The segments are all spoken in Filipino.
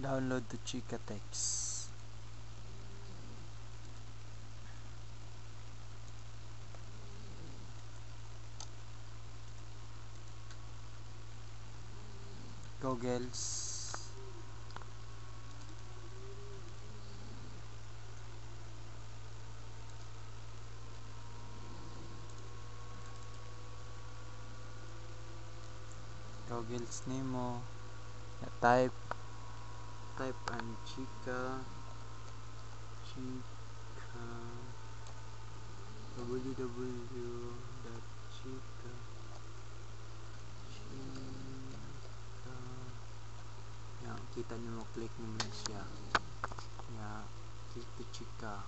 Download to Chikatex. Goggles. Goggles nimo. Type and Chika www.chika ya, kita nimo, click nimo na siya ya, click to Chika,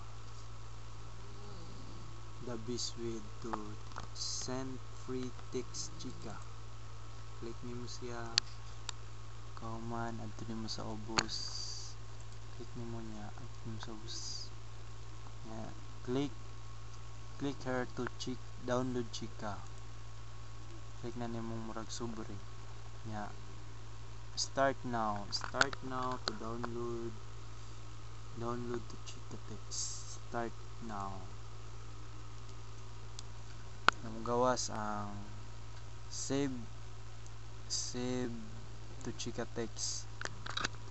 the best way to send free text Chika. Click nimo siya, kauman adto nimo sa ubos, click nimo niya adto nimo sa ubos ya, click here to download Chika. Click na nimo murag sobre ya, start now to download to Chikatex. Start now. Gawas ang save to Chikatex.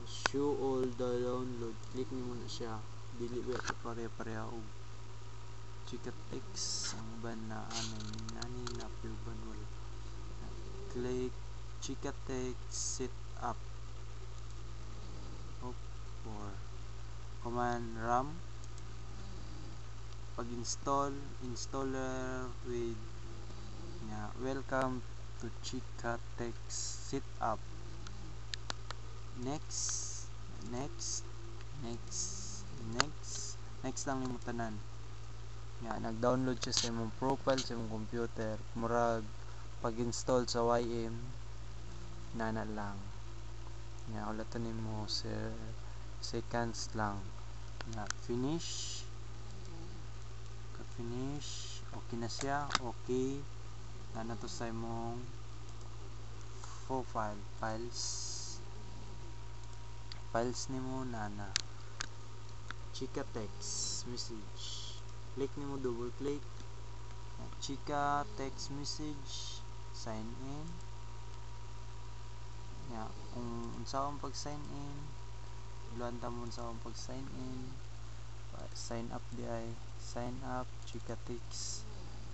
Show all the download. Click nimo na siya. Dili ba pare-pareha og Chikatex ang ban na nani na ban wala. Click Chikatex setup. Or command RAM. Pag installer with welcome to Chikatex setup. Next lang nimo tanan nga, nag-download siya sa imong profile sa imong computer. Murag pag-install sa YM nana lang nga, wala to nimo seconds lang nga, finish, okay na siya. Okay na to sa imong files nimo nana Chikatex message. Click nimo, double click Chikatex message, sign in ya. Kung unsawang pag sign in, luanta mo unsawang pag sign in, sign up di ay sign up Chikatex.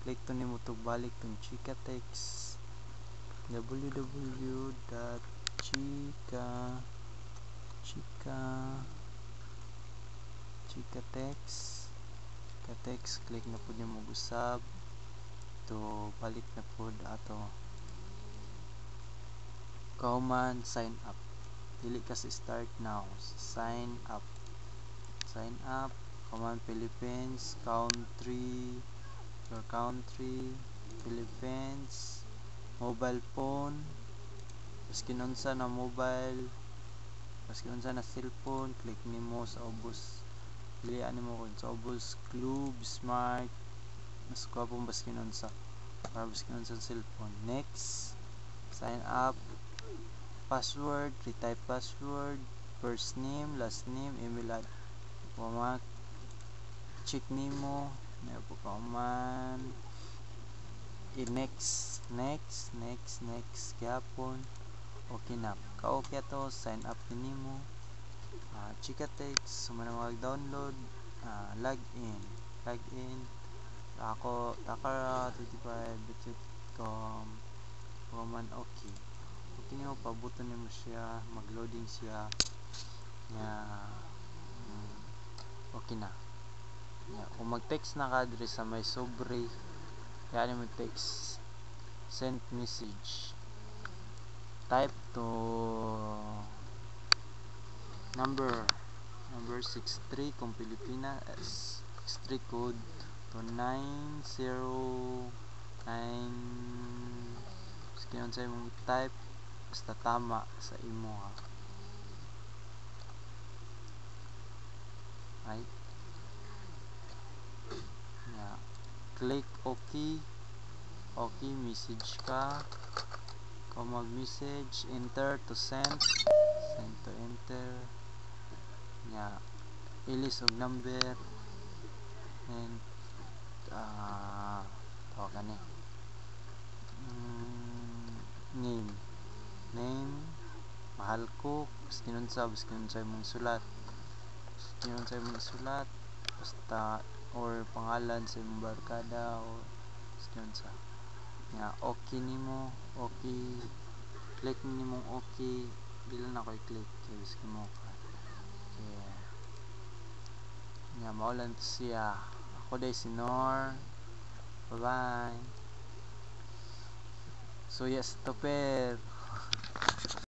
Click to nimo to balik tong Chikatex, Chikatex. Click na po nimo gusab to balik na po ato kauman sign up. Dili ka sa start now, sign up command Philippines, your country Philippines, mobile phone, maskin unsa na mobile, maskin unsa na cellphone, click nimo sa ubos. Pilian nimo kung sa ubos, Club, Smart, mas kuwapong baskin unsa para baskin unsa cellphone. Next, sign up, password, retype password, first name, last name, email address. Check nimo na po kauman next gyapon. Okay na ka, okay to, sign up nimo Chikatex. Sumana mag-download, log in ako Takara 25bit.com command. Okay nimo, pabuton nimo siya, mag-loading siya nga okay na ya. Kung mag-text na ka diri sa may sobre, yan mo text, send message, type to number 63 kung Pilipinas, 63 code to 909. Skinon sa imong type basta tama sa imo ha. Right? Yeah. Click okay, message ka. Kung mag-message, enter to send to enter. nya ilis og number and tawag ni name mahal ko kinunsa imong sulat basta or pangalan sa imong barkada or kinunsa nya okay nimo click nimong okay dili na ko i-click kay mo okay nya maulan siya ako day si Nor bye bye so yes topper